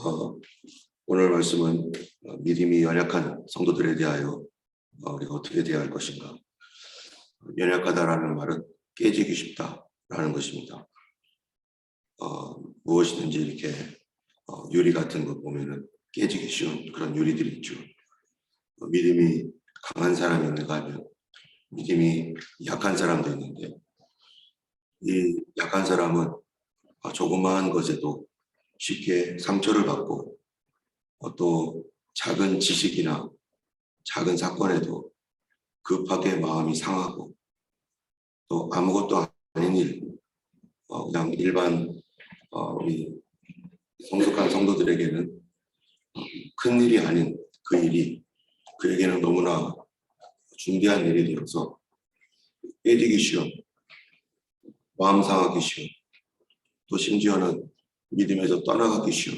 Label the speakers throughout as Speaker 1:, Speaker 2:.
Speaker 1: 어, 오늘 말씀은 믿음이 연약한 성도들에 대하여 우리가 어떻게 대해야 할 것인가. 연약하다라는 말은 깨지기 쉽다라는 것입니다. 무엇이든지 이렇게 유리 같은 거 보면은 깨지기 쉬운 그런 유리들이 있죠. 믿음이 강한 사람이 있는가 하면 믿음이 약한 사람도 있는데, 이 약한 사람은 조그마한 것에도 쉽게 상처를 받고, 또 작은 지식이나 작은 사건에도 급하게 마음이 상하고, 또 아무것도 아닌 일, 그냥 일반 우리 성숙한 성도들에게는 큰 일이 아닌 그 일이 그에게는 너무나 중대한 일이 되어서 깨지기 쉬운, 마음 상하기 쉬운, 또 심지어는 믿음에서 떠나가기 쉬운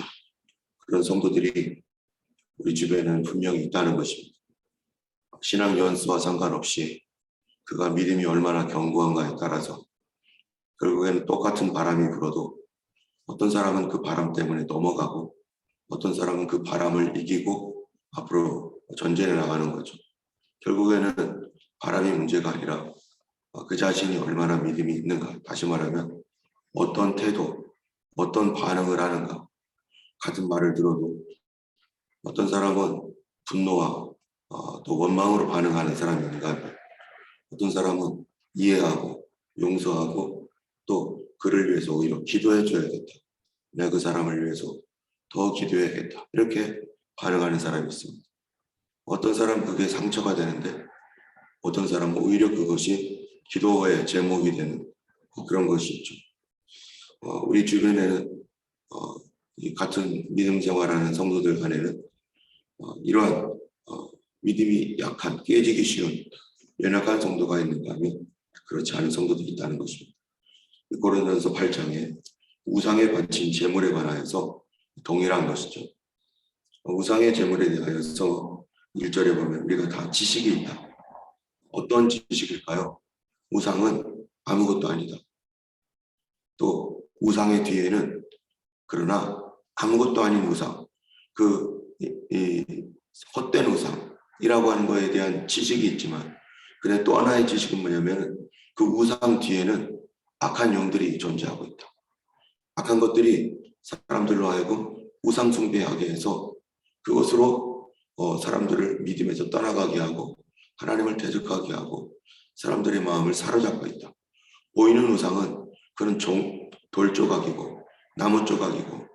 Speaker 1: 그런 성도들이 우리 주변에는 분명히 있다는 것입니다. 신앙 연수와 상관없이 그가 믿음이 얼마나 견고한가에 따라서 결국에는 똑같은 바람이 불어도 어떤 사람은 그 바람 때문에 넘어가고, 어떤 사람은 그 바람을 이기고 앞으로 전진해 나가는 거죠. 결국에는 바람이 문제가 아니라 그 자신이 얼마나 믿음이 있는가, 다시 말하면 어떤 태도, 어떤 반응을 하는가. 같은 말을 들어도 어떤 사람은 분노와 또 원망으로 반응하는 사람이 있는가 하면, 어떤 사람은 이해하고 용서하고 또 그를 위해서 오히려 기도해 줘야겠다, 내가 그 사람을 위해서 더 기도해야겠다, 이렇게 반응하는 사람이 있습니다. 어떤 사람은 그게 상처가 되는데, 어떤 사람은 오히려 그것이 기도의 제목이 되는 그런 것이 있죠. 우리 주변에는 이 같은 믿음 생활하는 성도들 간에는 이러한 믿음이 약한, 깨지기 쉬운, 연약한 성도가 있는가 하면 그렇지 않은 성도들이 있다는 것입니다. 고린도전서 8장에 우상에 바친 제물에 관하여서 동일한 것이죠. 우상의 제물에 대하여서 1절에 보면 우리가 다 지식이 있다. 어떤 지식일까요? 우상은 아무것도 아니다. 또 우상의 뒤에는, 그러나 아무것도 아닌 우상, 이 헛된 우상이라고 하는 것에 대한 지식이 있지만, 근데 또 하나의 지식은 뭐냐면 그 우상 뒤에는 악한 영들이 존재하고 있다. 악한 것들이 사람들로 하여금 우상 숭배하게 해서 그것으로 사람들을 믿음에서 떠나가게 하고 하나님을 대적하게 하고 사람들의 마음을 사로잡고 있다. 보이는 우상은 그런 돌 조각이고 나무 조각이고,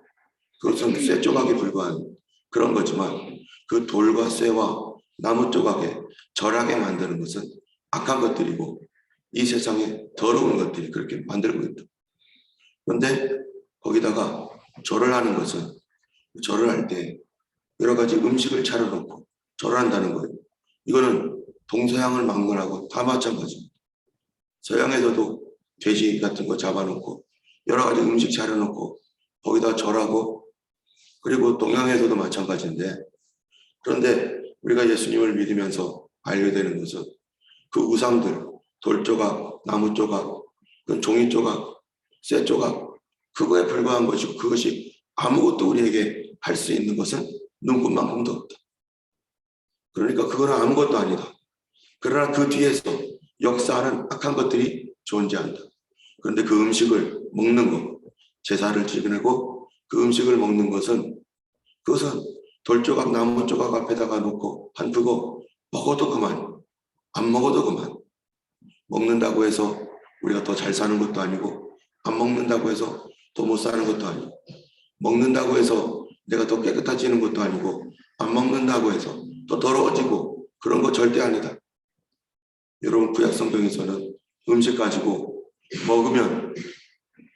Speaker 1: 그것은 쇠 조각에 불과한 그런 거지만, 그 돌과 쇠와 나무 조각에 절하게 만드는 것은 악한 것들이고 이 세상에 더러운 것들이 그렇게 만들고 있다. 그런데 거기다가 절을 하는 것은, 절을 할 때 여러 가지 음식을 차려놓고 절을 한다는 거예요. 이거는 동서양을 막론하고 다 마찬가지입니다. 서양에서도 돼지 같은 거 잡아놓고 여러 가지 음식 차려놓고 거기다 절하고, 그리고 동양에서도 마찬가지인데, 그런데 우리가 예수님을 믿으면서 알게 되는 것은 그 우상들, 돌 조각, 나무 조각, 그 종이 조각, 쇠 조각, 그거에 불과한 것이고, 그것이 아무것도 우리에게 할 수 있는 것은 눈꽃만큼도 없다. 그러니까 그거는 아무것도 아니다. 그러나 그 뒤에서 역사하는 악한 것들이 존재한다. 그런데 그 음식을 먹는 것, 제사를 지내고 그 음식을 먹는 것은, 그것은 돌조각, 나무 조각 앞에다가 놓고 한두고 먹어도 그만, 안 먹어도 그만. 먹는다고 해서 우리가 더 잘 사는 것도 아니고, 안 먹는다고 해서 더 못 사는 것도 아니고, 먹는다고 해서 내가 더 깨끗해지는 것도 아니고, 안 먹는다고 해서 더 더러워지고, 그런 거 절대 아니다. 여러분, 구약성경에서는 음식 가지고 먹으면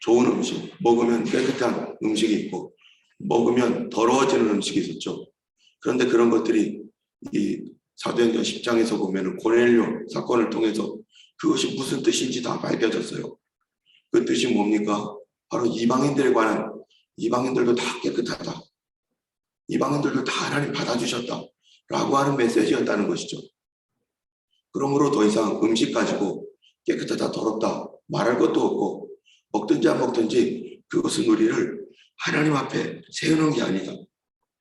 Speaker 1: 좋은 음식, 먹으면 깨끗한 음식이 있고, 먹으면 더러워지는 음식이 있었죠. 그런데 그런 것들이 이 사도행전 10장에서 보면 고넬료 사건을 통해서 그것이 무슨 뜻인지 다 밝혀졌어요. 그 뜻이 뭡니까? 바로 이방인들에 관한, 이방인들도 다 깨끗하다, 이방인들도 다 하나님 받아주셨다 라고 하는 메시지였다는 것이죠. 그러므로 더 이상 음식 가지고 깨끗하다, 더럽다 말할 것도 없고, 먹든지 안 먹든지 그것은 우리를 하나님 앞에 세우는 게 아니다.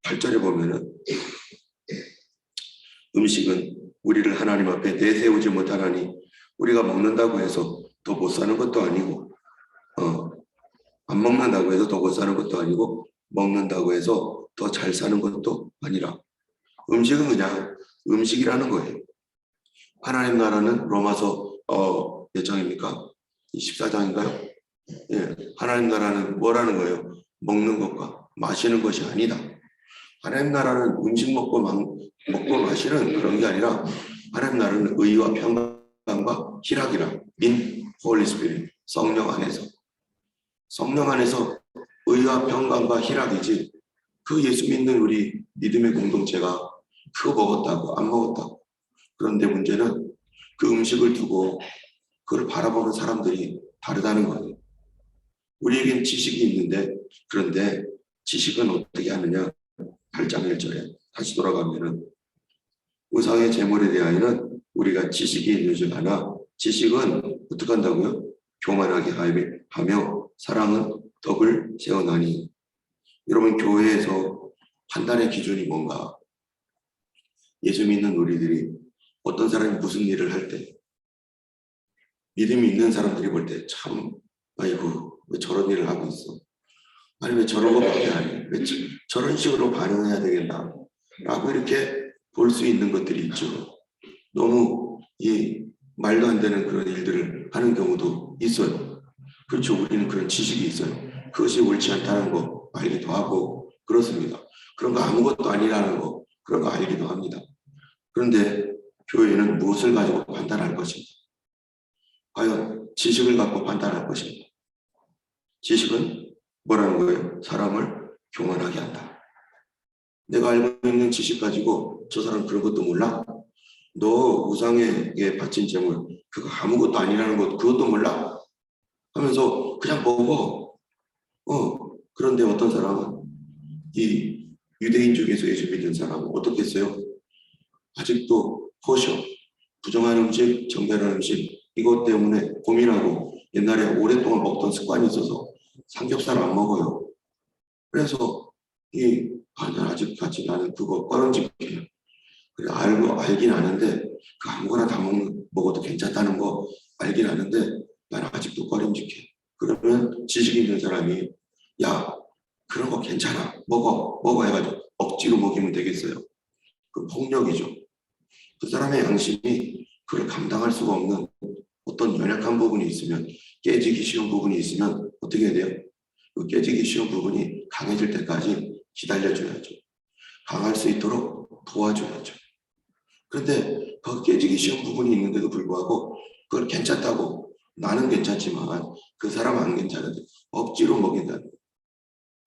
Speaker 1: 8절에 보면은 음식은 우리를 하나님 앞에 내세우지 못하나니 우리가 먹는다고 해서 더 못 사는 것도 아니고 안 먹는다고 해서 더 못 사는 것도 아니고 먹는다고 해서 더 잘 사는 것도 아니라 음식은 그냥 음식이라는 거예요. 하나님 나라는 로마서 몇 장입니까? 14장인가요? 예, 하나님 나라는 뭐라는 거예요? 먹는 것과 마시는 것이 아니다. 하나님 나라는 음식 먹고 마시는 그런 게 아니라 하나님 나라는 의와 평강과 희락이라 in Holy Spirit 성령 안에서 의와 평강과 희락이지 그 예수 믿는 우리 믿음의 공동체가 그거 먹었다고 안 먹었다고. 그런데 문제는 그 음식을 두고 그걸 바라보는 사람들이 다르다는 거예요. 우리에겐 지식이 있는데 그런데 지식은 어떻게 하느냐. 8장 1절에 다시 돌아가면은 우상의 제물에 대하여는 우리가 지식이 있는 줄 아나 지식은 어떻게 한다고요? 교만하게 하며 사랑은 덕을 세워나니. 여러분 교회에서 판단의 기준이 뭔가? 예수 믿는 우리들이 어떤 사람이 무슨 일을 할 때 믿음이 있는 사람들이 볼 때 참 아이고 왜 저런 일을 하고 있어? 아니 왜 저런 거밖에 안 해? 왜 저런 식으로 반응해야 되겠나? 라고 이렇게 볼 수 있는 것들이 있죠. 너무 이 말도 안 되는 그런 일들을 하는 경우도 있어요. 그렇죠. 우리는 그런 지식이 있어요. 그것이 옳지 않다는 거 알기도 하고 그렇습니다. 그런 거 아무것도 아니라는 거 그런 거 알기도 합니다. 그런데 교회는 무엇을 가지고 판단할 것인가? 과연 지식을 갖고 판단할 것인가? 지식은 뭐라는 거예요? 사람을 교만하게 한다. 내가 알고 있는 지식 가지고 저 사람 그런 것도 몰라? 너 우상에게 바친 재물 그거 아무것도 아니라는 것 그것도 몰라? 하면서 그냥 먹어. 그런데 어떤 사람은 이 유대인 중에서 예수 믿는 사람은 어떻게 했어요? 아직도 포셔, 부정한 음식, 정결한 음식 이것 때문에 고민하고 옛날에 오랫동안 먹던 습관이 있어서 삼겹살 안 먹어요. 그래서 아직까지 나는 그거 꺼름직해요. 그래 알긴 아는데 그 아무거나 다 먹어도 괜찮다는 거 알긴 아는데 나는 아직도 꺼림직해. 그러면 지식 있는 사람이 야 그런 거 괜찮아 먹어 해가지고 억지로 먹이면 되겠어요. 그 폭력이죠. 그 사람의 양심이 그걸 감당할 수가 없는 어떤 연약한 부분이 있으면 깨지기 쉬운 부분이 있으면 어떻게 해야 돼요? 그 깨지기 쉬운 부분이 강해질 때까지 기다려줘야죠. 강할 수 있도록 도와줘야죠. 그런데 그 깨지기 쉬운 부분이 있는데도 불구하고 그걸 괜찮다고 나는 괜찮지만 그 사람은 안 괜찮은데 억지로 먹인다는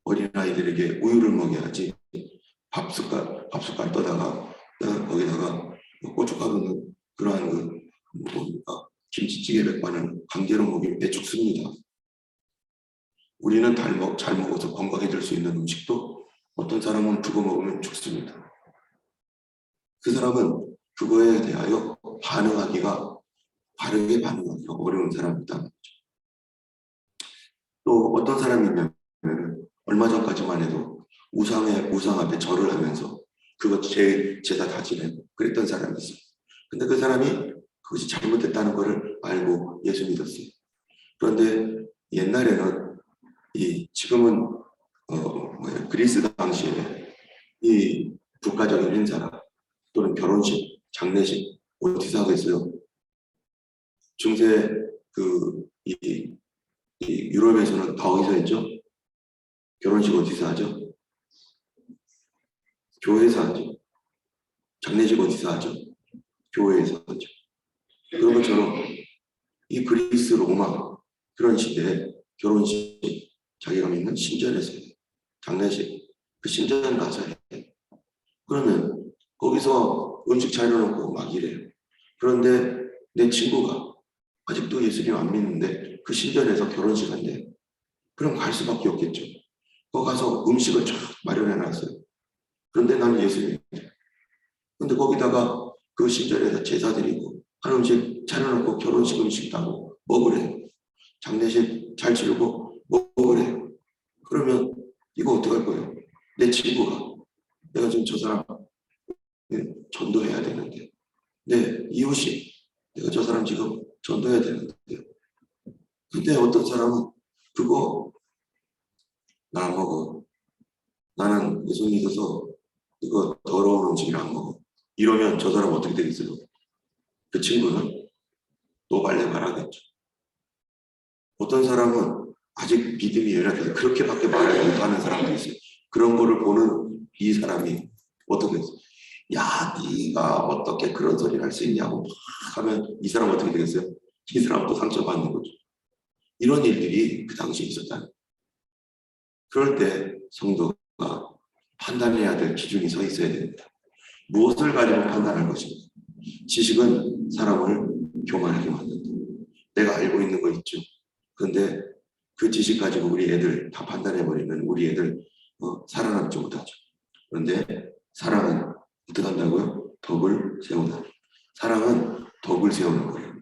Speaker 1: 어린아이들에게 우유를 먹여야지 밥숟갈 떠다가 거기다가 고춧가루는 그러한 뭡니까 김치찌개 백반은 강제로 먹이면 죽습니다. 우리는 잘 먹어서 건강해질 수 있는 음식도 어떤 사람은 그거 먹으면 죽습니다. 그 사람은 그거에 대하여 바르게 반응하기가 어려운 사람이다. 또 어떤 사람이 있냐면 얼마 전까지만 해도 우상 앞에 절을 하면서 그것 제사 다 지내고 그랬던 사람이 있어요. 근데 그 사람이 그것이 잘못됐다는 것을 알고 예수 믿었어요. 그런데 옛날에는 지금은 그리스 당시에 이 국가적인 행사나 또는 결혼식, 장례식 어디서 하겠어요? 중세 유럽에서는 다 어디서 했죠? 결혼식 어디서 하죠? 교회에서 하죠. 장례식 어디서 하죠? 교회에서 하죠. 그런 것처럼 이 그리스 로마 그런 시대에 결혼식 자기가 믿는 신전에서 해요. 장례식 그 신전 가서 해. 그러면 거기서 음식 차려놓고 막 이래요. 그런데 내 친구가 아직도 예수님 안 믿는데 그 신전에서 결혼식 한대. 그럼 갈 수밖에 없겠죠. 거기 가서 음식을 쫙 마련해 놨어요. 그런데 나는 예수 믿어요. 근데 거기다가 그 신전에서 제사 드리고 한 음식 차려놓고 결혼식 음식 따고 먹으래요. 장례식 잘 치르고 먹으래요. 그러면 어떡할 거예요? 내 친구가 내가 지금 저 사람 전도해야 되는데 내 이웃이 내가 저 사람 지금 전도해야 되는데 근데 어떤 사람은 그거 나 안 먹어. 나는 예수 믿어서 이거 더러운 음식을 안 먹어. 이러면 저 사람 어떻게 되겠어요? 그 친구는 노발레 말하겠죠. 어떤 사람은 아직 믿음이 연약해서 그렇게밖에 말을 못하는 사람도 있어요. 그런 거를 보는 이 사람이 어떻게 했어요? 야, 네가 어떻게 그런 소리를 할 수 있냐고 막 하면 이 사람 어떻게 되겠어요? 이 사람도 상처받는 거죠. 이런 일들이 그 당시에 있었다는 거예요. 그럴 때 성도가 판단해야 될 기준이 서 있어야 됩니다. 무엇을 가지고 판단할 것인가? 지식은 사람을 교만하게 만든다. 내가 알고 있는 거 있죠. 그런데 그 지식 가지고 우리 애들 다 판단해버리면 우리 애들 살아남지 못하죠. 그런데 사랑은 어떻게 한다고요? 덕을 세운다. 사랑은 덕을 세우는 거예요.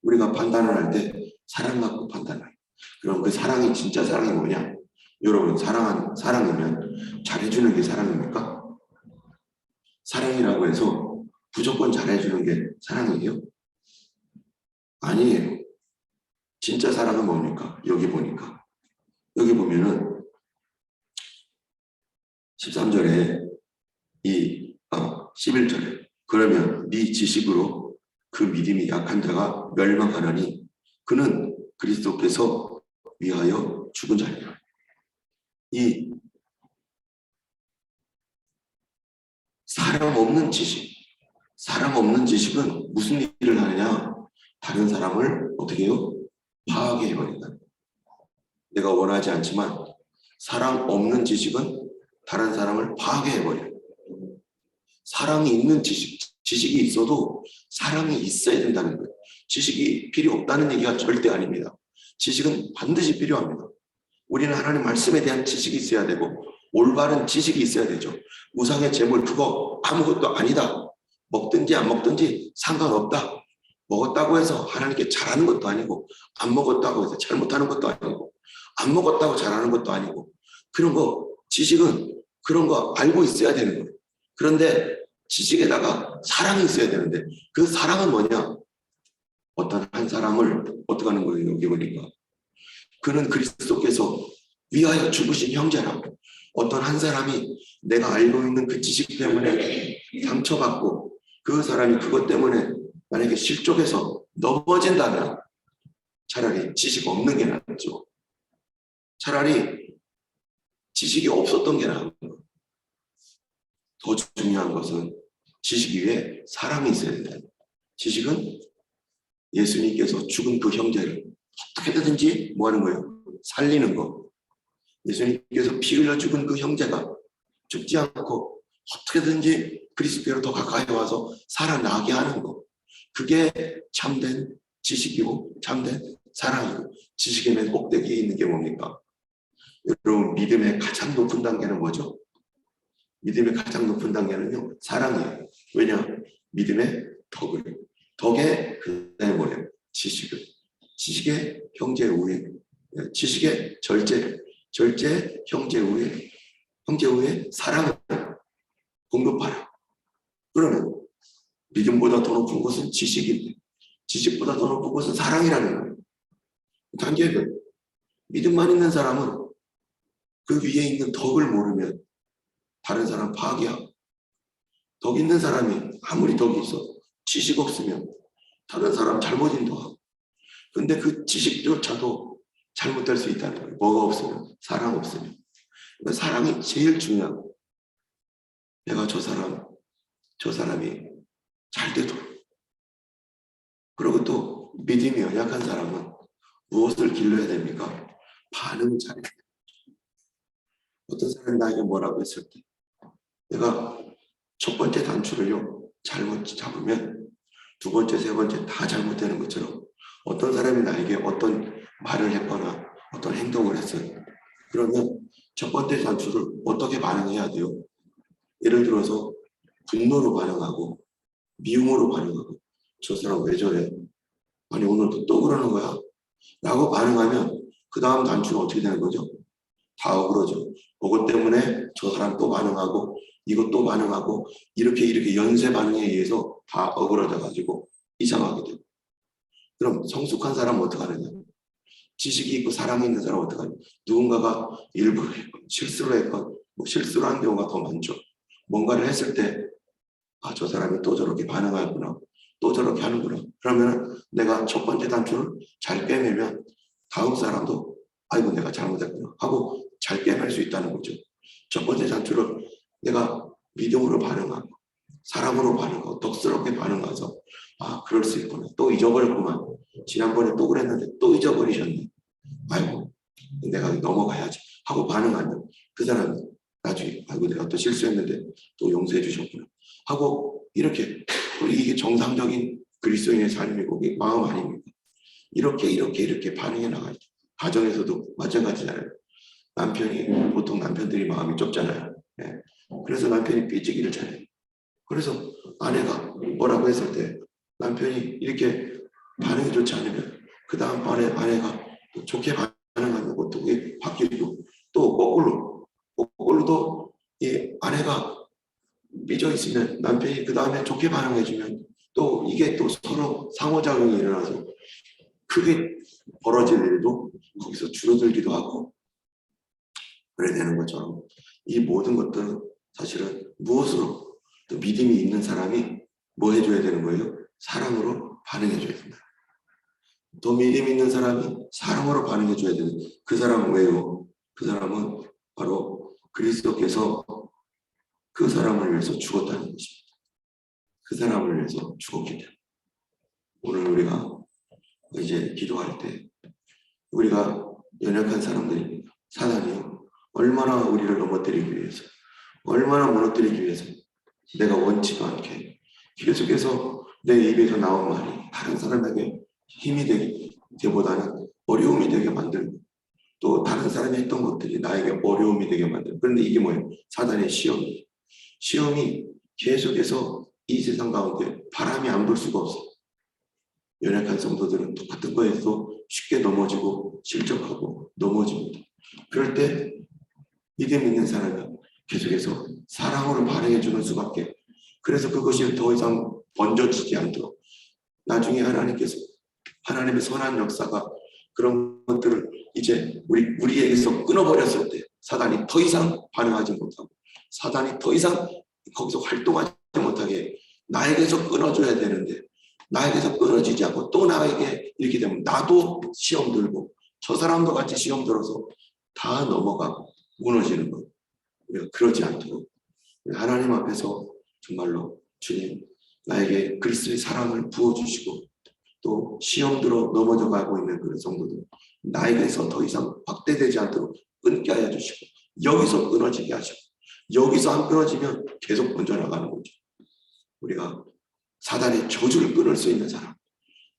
Speaker 1: 우리가 판단을 할 때 사랑 갖고 판단을 해요. 그럼 그 사랑이 진짜 사랑이 뭐냐? 여러분 사랑이면 잘해주는 게 사랑입니까? 사랑이라고 해서 무조건 잘해주는 게 사랑이에요? 아니에요. 진짜 사랑은 뭡니까? 여기 보니까. 여기 보면은 13절에 11절에 그러면 네 지식으로 그 믿음이 약한 자가 멸망하나니 그는 그리스도께서 위하여 죽은 자니라. 이 사람 없는 지식은 무슨 일을 하느냐? 다른 사람을 어떻게 해요? 파괴해버린다. 내가 원하지 않지만 사랑 없는 지식은 다른 사람을 파괴해버려요. 사랑이 있는 지식이 있어도 사랑이 있어야 된다는 거예요. 지식이 필요 없다는 얘기가 절대 아닙니다. 지식은 반드시 필요합니다. 우리는 하나님 말씀에 대한 지식이 있어야 되고 올바른 지식이 있어야 되죠. 우상의 제물 그거 아무것도 아니다. 먹든지 안 먹든지 상관없다. 먹었다고 해서 하나님께 잘하는 것도 아니고 안 먹었다고 해서 잘못하는 것도 아니고 안 먹었다고 잘하는 것도 아니고 그런 거 지식은 그런 거 알고 있어야 되는 거예요. 그런데 지식에다가 사랑이 있어야 되는데 그 사랑은 뭐냐? 어떤 한 사람을 어떻게 하는 거예요? 여기 보니까 그는 그리스도께서 위하여 죽으신 형제라고. 어떤 한 사람이 내가 알고 있는 그 지식 때문에 상처받고 그 사람이 그것 때문에 만약에 실족해서 넘어진다면 차라리 지식 없는 게 낫죠. 차라리 지식이 없었던 게 나은 거예요. 더 중요한 것은 지식 위에 사랑이 있어야 된다. 지식은 예수님께서 죽은 그 형제를 어떻게든지 뭐 하는 거예요? 살리는 거. 예수님께서 피 흘려 죽은 그 형제가 죽지 않고 어떻게든지 그리스도로 더 가까이 와서 살아나게 하는 거. 그게 참된 지식이고 참된 사랑이고 지식의 맨 꼭대기에 있는 게 뭡니까? 여러분 믿음의 가장 높은 단계는 뭐죠? 믿음의 가장 높은 단계는요 사랑이에요. 왜냐? 믿음의 덕의 그다음에 뭐예요? 지식의 형제 우애, 지식의 절제 형제 우애 사랑을 공급하라. 그러면 믿음보다 더 높은 것은 지식인데 지식보다 더 높은 것은 사랑이라는 거예요. 단계는 믿음만 있는 사람은 그 위에 있는 덕을 모르면 다른 사람 파괴하고 덕 있는 사람이 아무리 덕이 있어 지식 없으면 다른 사람 잘못 인도하고 근데 그 지식조차도 잘못될 수 있다는 거예요. 뭐가 없으면? 사랑 없으면. 그러니까 사랑이 제일 중요하고 내가 저 사람이 잘 되도록 그리고 또 믿음이 연약한 사람은 무엇을 길러야 됩니까? 반응을 잘해야 돼요. 어떤 사람이 나에게 뭐라고 했을 때 내가 첫 번째 단추를요 잘못 잡으면 두 번째, 세 번째 다 잘못되는 것처럼 어떤 사람이 나에게 어떤 말을 했거나 어떤 행동을 했어요. 그러면 첫 번째 단추를 어떻게 반응해야 돼요? 예를 들어서 분노로 반응하고 미움으로 반응하고 저 사람 왜 저래? 아니 오늘도 또 그러는 거야? 라고 반응하면 그 다음 단추는 어떻게 되는 거죠? 다 어그러져. 그것 때문에 저 사람 또 반응하고 이것 또 반응하고 이렇게 연쇄 반응에 의해서 다 어그러져 가지고 이상하게 돼. 그럼 성숙한 사람은 어떻게 하느냐? 지식이 있고 사랑이 있는 사람은 어떻게 하느냐? 누군가가 일부러 했건 실수로 했건 뭐 실수로 한 경우가 더 많죠. 뭔가를 했을 때 아, 저 사람이 또 저렇게 반응하구나. 또 저렇게 하는구나. 그러면 내가 첫 번째 단추를 잘 꿰매면 다음 사람도 아이고 내가 잘못했구나 하고 잘 꿰맬 수 있다는 거죠. 첫 번째 단추를 내가 믿음으로 반응하고 사랑으로 반응하고 덕스럽게 반응해서 아 그럴 수 있구나. 또 잊어버렸구만. 지난번에 또 그랬는데 또 잊어버리셨네. 아이고 내가 넘어가야지 하고 반응하면 그 사람이 나중에 아이고 내가 또 실수했는데 또 용서해 주셨구나 하고 이렇게 이게 정상적인 그리스도인의 삶이고 마음 아닙니까? 이렇게 반응해 나가야죠. 가정에서도 마찬가지잖아요. 남편이 보통 남편들이 마음이 좁잖아요. 예. 그래서 남편이 삐지기를 잘해요. 그래서 아내가 뭐라고 했을 때 남편이 이렇게 반응이 좋지 않으면 그 다음 번에 아내가 또 좋게 반응하는 것도 그게 바뀌고 또 거꾸로도 이 아내가 삐져 있으면 남편이 그 다음에 좋게 반응해주면 또 이게 또 서로 상호작용이 일어나서 크게 벌어질 일도 거기서 줄어들기도 하고 그래야 되는 것처럼 이 모든 것들은 사실은 무엇으로 또 믿음이 있는 사람이 뭐 해줘야 되는 거예요? 사랑으로 반응해줘야 된다. 또 믿음 있는 사람이 사랑으로 반응해줘야 되는 그 사람은 왜요? 그 사람은 바로 그리스도께서 그 사람을 위해서 죽었다는 것입니다. 그 사람을 위해서 죽었기 때문에 오늘 우리가 이제 기도할 때 우리가 연약한 사람들이 사단이요 얼마나 우리를 넘어뜨리기 위해서 얼마나 무너뜨리기 위해서 내가 원치도 않게 계속해서 내 입에서 나온 말이 다른 사람에게 힘이 되기보다는 어려움이 되게 만들고 또 다른 사람이 했던 것들이 나에게 어려움이 되게 만들고 그런데 이게 뭐예요? 사단의 시험이 계속해서 이 세상 가운데 바람이 안 불 수가 없어요. 연약한 성도들은 똑같은 거에서 쉽게 넘어지고 실족하고 넘어집니다. 그럴 때 믿음 있는 사람이 계속해서 사랑으로 반응해주는 수밖에. 그래서 그것이 더 이상 번져지지 않도록 나중에 하나님의 선한 역사가 그런 것들을 이제 우리에게서 끊어버렸을 때 사단이 더 이상 반응하지 못하고 사단이 더 이상 거기서 활동하지 못하게 나에게서 끊어줘야 되는데 나에게서 끊어지지 않고 또 나에게 이렇게 되면 나도 시험 들고 저 사람도 같이 시험 들어서 다 넘어가고 무너지는 것. 우리가 그러지 않도록 하나님 앞에서 정말로 주님 나에게 그리스도의 사랑을 부어주시고 또 시험 들어 넘어져 가고 있는 그런 성도들 나에게서 더 이상 확대되지 않도록 끊게 하여 주시고 여기서 끊어지게 하시고 여기서 안 끊어지면 계속 번져나가는 거죠. 우리가 사단의 저주를 끊을 수 있는 사람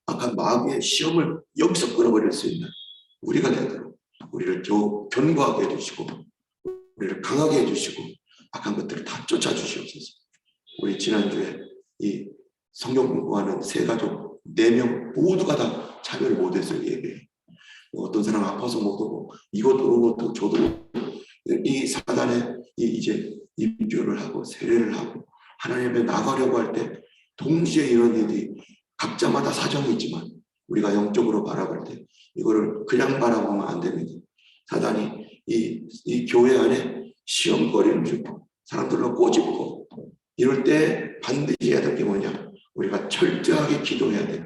Speaker 1: 악한 마귀의 시험을 여기서 끊어버릴 수 있는 우리가 되도록 우리를 더 견고하게 해주시고 우리를 강하게 해주시고 악한 것들을 다 쫓아주시옵소서. 우리 지난주에 이 성경 공부하는 세 가족 4명 모두가 다 참여를 못했어요. 예배에. 어떤 사람 아파서 못 오고 이것도 그것도 저도 이 사단에 이제 입교를 하고 세례를 하고 하나님 앞에 나가려고 할 때 동시에 이런 일이 각자마다 사정이 있지만 우리가 영적으로 바라볼 때 이거를 그냥 바라보면 안 됩니다. 사단이 이 교회 안에 시험거리를 주고 사람들로 꼬집고 이럴 때 반드시 해야 될 게 뭐냐? 우리가 철저하게 기도해야 돼요.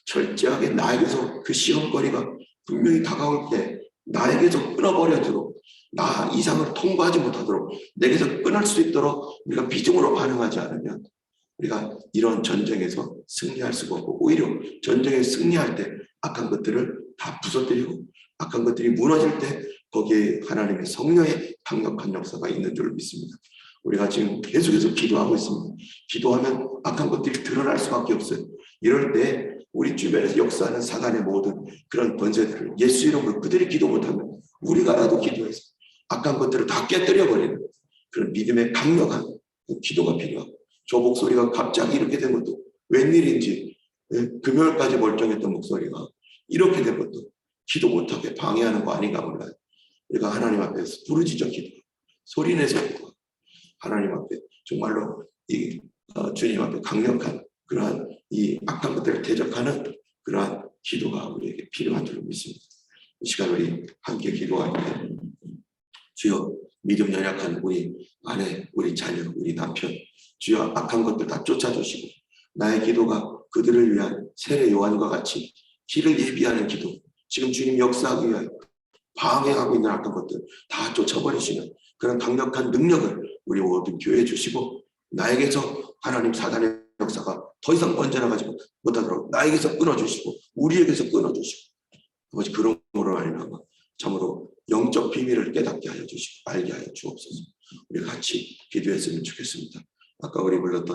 Speaker 1: 철저하게 나에게서 그 시험거리가 분명히 다가올 때 나에게서 끊어버려도록 나 이상을 통과하지 못하도록 내게서 끊을 수 있도록 우리가 믿음으로 반응하지 않으면 우리가 이런 전쟁에서 승리할 수가 없고 오히려 전쟁에 승리할 때 악한 것들을 다 부서뜨리고 악한 것들이 무너질 때 거기에 하나님의 성령의 강력한 역사가 있는 줄 믿습니다. 우리가 지금 계속해서 기도하고 있습니다. 기도하면 악한 것들이 드러날 수밖에 없어요. 이럴 때 우리 주변에서 역사하는 사단의 모든 그런 번제들을 예수 이름으로 그들이 기도 못하면 우리가라도 기도해서 악한 것들을 다 깨뜨려버리는 그런 믿음의 강력한 기도가 필요하고 저 목소리가 갑자기 이렇게 된 것도 웬일인지 금요일까지 멀쩡했던 목소리가 이렇게 된 것도 기도 못하게 방해하는 거 아닌가 몰라요. 우리가 하나님 앞에서 부르짖어 기도, 소리내서 기도, 하나님 앞에 정말로 이 주님 앞에 강력한 그러한 이 악한 것들을 대적하는 그러한 기도가 우리에게 필요한 줄 믿습니다. 이 시간 우리 함께 기도할 때 주여 믿음 연약한 우리 아내, 우리 자녀, 우리 남편 주여 악한 것들 다 쫓아주시고 나의 기도가 그들을 위한 세례 요한과 같이 길을 예비하는 기도, 지금 주님 역사하기 위하여 방해하고 있는 악한 것들 다 쫓아버리시는 그런 강력한 능력을 우리 모든 교회에 주시고 나에게서 하나님 사단의 역사가 더 이상 번져나가지 못하도록 나에게서 끊어주시고 우리에게서 끊어주시고 아버지 그러므로 말미암아 참으로 영적 비밀을 깨닫게 하여 주시고 알게 하여 주옵소서. 우리 같이 기도했으면 좋겠습니다. 아까 우리 불렀던